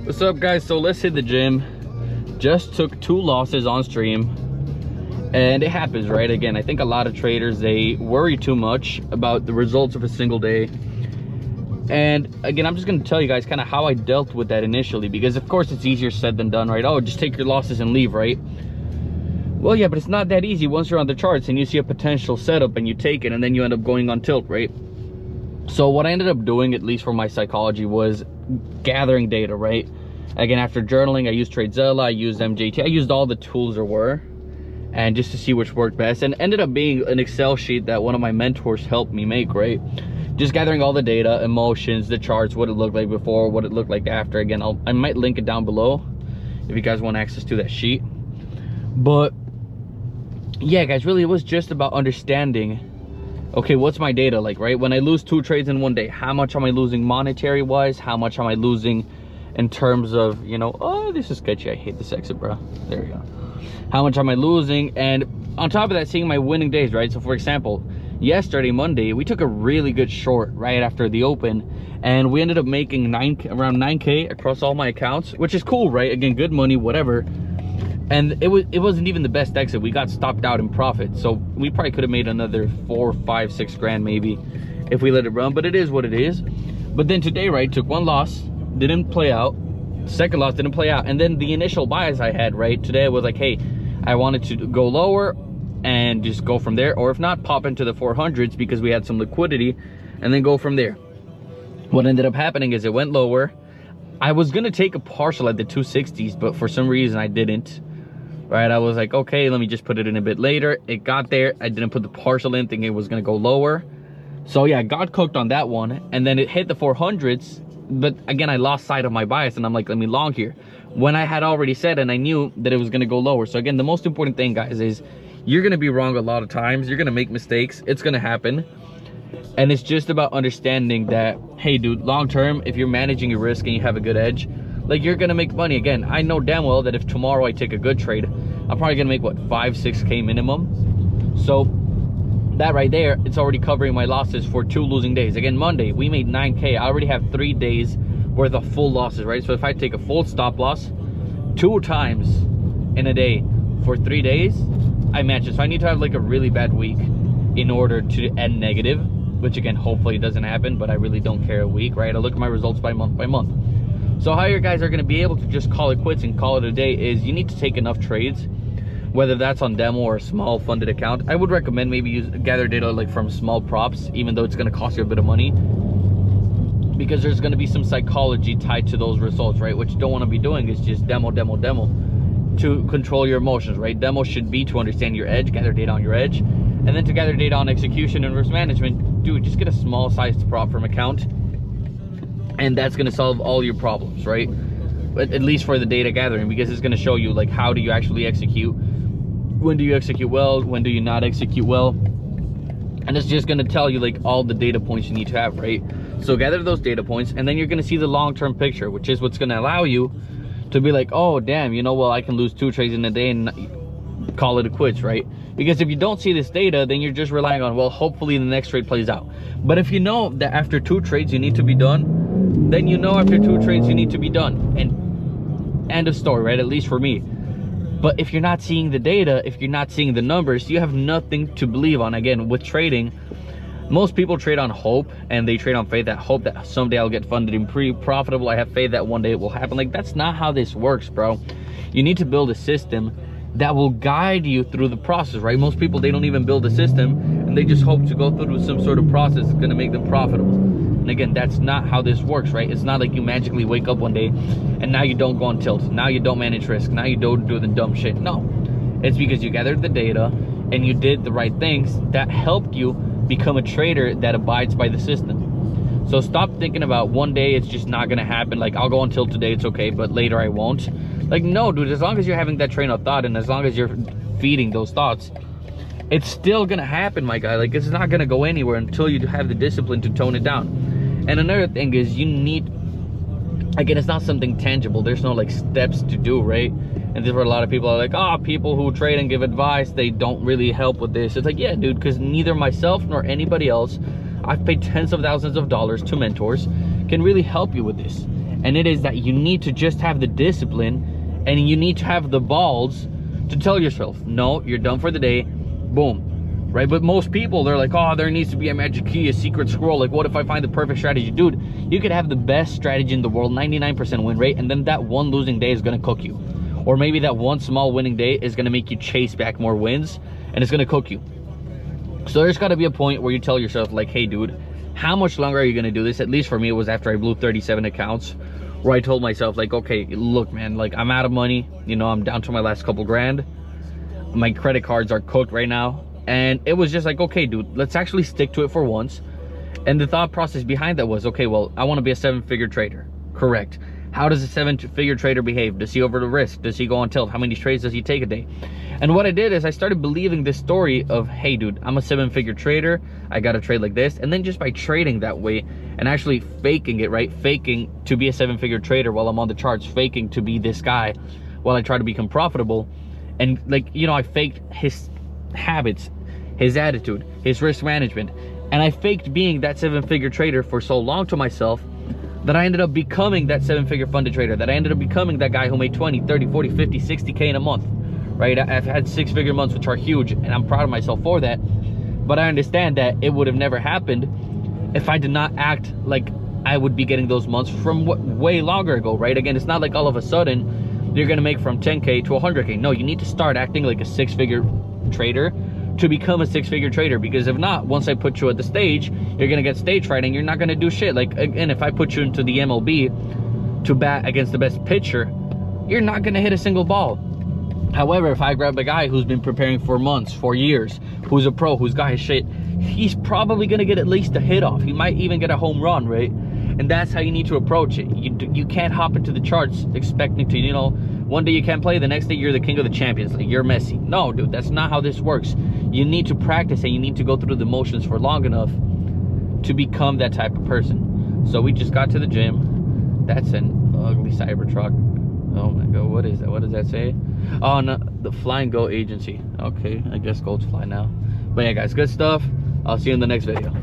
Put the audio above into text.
What's up, guys? So let's hit the gym. Just took 2 losses on stream, and it happens, right? Again, I think a lot of traders, they worry too much about the results of a single day. And again, I'm just going to tell you guys kind of how I dealt with that initially, because of course it's easier said than done, right? Oh, just take your losses and leave, right? Well, yeah, but it's not that easy once you're on the charts and you see a potential setup and you take it, and then you end up going on tilt, right? So what I ended up doing, at least for my psychology, was gathering data, right? Again, after journaling, I used TradeZilla, I used MJT, I used all the tools there were, and just to see which worked best, and ended up being an Excel sheet that one of my mentors helped me make, right? Just gathering all the data, emotions, the charts, what it looked like before, what it looked like after. Again, I might link it down below if you guys want access to that sheet. But yeah, guys, really it was just about understanding, okay, what's my data like, right? When I lose 2 trades in one day, how much am I losing monetary wise? How much am I losing in terms of, you know, oh, this is sketchy, I hate this exit, bro. There we go. How much am I losing? And on top of that, seeing my winning days, right? So for example, yesterday, Monday, we took a really good short right after the open, and we ended up making around 9K across all my accounts, which is cool, right? Again, good money, whatever. And it wasn't even the best exit. We got stopped out in profit, so we probably could have made another 4, 5, 6 grand maybe if we let it run, but it is what it is. But then today, right, took 1 loss, didn't play out. Second loss didn't play out, and then the initial bias I had, right, today was like, hey, I wanted to go lower and just go from there, or if not, pop into the 400s because we had some liquidity, and then go from there. What ended up happening is it went lower. I was gonna take a partial at the 260s, but for some reason I didn't, right? I was like, okay, let me just put it in a bit later. It got there, I didn't put the partial in, thinking it was gonna go lower. So yeah, I got cooked on that one, and then it hit the 400s, but again, I lost sight of my bias, and I'm like, let me long here, when I had already said, and I knew that it was gonna go lower. So again, the most important thing, guys, is you're gonna be wrong a lot of times. You're gonna make mistakes. It's gonna happen. And it's just about understanding that, hey, dude, long term, if you're managing your risk and you have a good edge, like, you're gonna make money. Again, I know damn well that if tomorrow I take a good trade, I'm probably gonna make, what, 5, 6K minimum. So that right there, it's already covering my losses for 2 losing days. Again, Monday, we made 9K. I already have 3 days worth of full losses, right? So if I take a full stop loss 2 times in a day for 3 days, I match it. So I need to have like a really bad week in order to end negative, which again, hopefully it doesn't happen, but I really don't care a week, right? I look at my results by month by month. So how you guys are going to be able to just call it quits and call it a day is you need to take enough trades, whether that's on demo or a small funded account. I would recommend maybe gather data like from small props, even though it's going to cost you a bit of money, because there's going to be some psychology tied to those results, right? What you don't want to be doing is just demo to control your emotions, right? Demo should be to understand your edge, gather data on your edge, and then to gather data on execution and risk management. Dude, just get a small sized prop from account, and that's going to solve all your problems, right? But at least for the data gathering, because it's going to show you like, how do you actually execute, when do you execute well, when do you not execute well, and it's just going to tell you like all the data points you need to have, right? So gather those data points, and then you're going to see the long-term picture, which is what's going to allow you to be like, oh damn, you know, well, I can lose 2 trades in a day and call it a quits, right? Because if you don't see this data, then you're just relying on, well, hopefully the next trade plays out. But if you know that after 2 trades you need to be done, then you know after 2 trades you need to be done, and end of story, right? At least for me. But if you're not seeing the data, if you're not seeing the numbers, you have nothing to believe on. Again, with trading, most people trade on hope, and they trade on faith, that hope that someday I'll get funded and pre-profitable. I have faith that one day it will happen. Like, that's not how this works, bro. You need to build a system that will guide you through the process, right? Most people, they don't even build a system, and they just hope to go through some sort of process that's going to make them profitable. And again, that's not how this works, right? It's not like you magically wake up one day and now you don't go on tilt, now you don't manage risk, now you don't do the dumb shit. No, it's because you gathered the data and you did the right things that helped you become a trader that abides by the system. So stop thinking about one day it's just not gonna happen, like I'll go until today, it's okay, but later I won't. Like, no, dude, as long as you're having that train of thought, and as long as you're feeding those thoughts, it's still gonna happen, my guy. Like, it's not gonna go anywhere until you have the discipline to tone it down. And another thing is, you need, again, it's not something tangible, there's no like steps to do, right? And this is where a lot of people are like, oh, people who trade and give advice, they don't really help with this. It's like, yeah, dude, because neither myself nor anybody else, I've paid tens of thousands of dollars to mentors, can really help you with this. and it is that you need to just have the discipline, and you need to have the balls to tell yourself, no, you're done for the day, boom, right? But most people, they're like, oh, there needs to be a magic key, a secret scroll, like what if I find the perfect strategy? Dude, you could have the best strategy in the world, 99% win rate, and then that one losing day is gonna cook you. Or maybe that one small winning day is gonna make you chase back more wins, and it's gonna cook you. So there's gotta be a point where you tell yourself like, hey dude, how much longer are you gonna do this? At least for me, it was after I blew 37 accounts, where I told myself like, okay, look man, like I'm out of money, you know, I'm down to my last couple grand, my credit cards are cooked right now, and it was just like, okay dude, let's actually stick to it for once. And the thought process behind that was, okay, well, I want to be a 7-figure trader, correct? How does a 7-figure trader behave? Does he over the risk? Does he go on tilt? How many trades does he take a day? And what I did is I started believing this story of, hey dude, I'm a 7-figure trader, I gotta trade like this. And then just by trading that way and actually faking it, right? Faking to be a 7-figure trader while I'm on the charts, faking to be this guy while I try to become profitable. And like, you know, I faked his habits, his attitude, his risk management. And I faked being that 7-figure trader for so long to myself that I ended up becoming that 7-figure funded trader, that I ended up becoming that guy who made 20, 30, 40, 50, 60K in a month, right? I've had 6-figure months, which are huge, and I'm proud of myself for that. But I understand that it would have never happened if I did not act like I would be getting those months from way longer ago, right? Again, it's not like all of a sudden you're gonna make from 10K to 100K. No, you need to start acting like a 6-figure trader to become a 6-figure trader, because if not, once I put you at the stage, you're gonna get stage fright and you're not gonna do shit. Like, again, if I put you into the MLB to bat against the best pitcher, you're not gonna hit a single ball. However, if I grab a guy who's been preparing for months, for years, who's a pro, who's got his shit, he's probably gonna get at least a hit off. He might even get a home run, right? And that's how you need to approach it. You can't hop into the charts expecting to, you know, one day you can't play, the next day you're the king of the champions, like you're Messi. No, dude, that's not how this works. You need to practice and you need to go through the motions for long enough to become that type of person. So we just got to the gym. That's an ugly Cybertruck. Oh my god, what is that? What does that say? Oh no, the Flying Go agency. Okay, I guess Gold's fly now. But yeah guys, good stuff. I'll see you in the next video.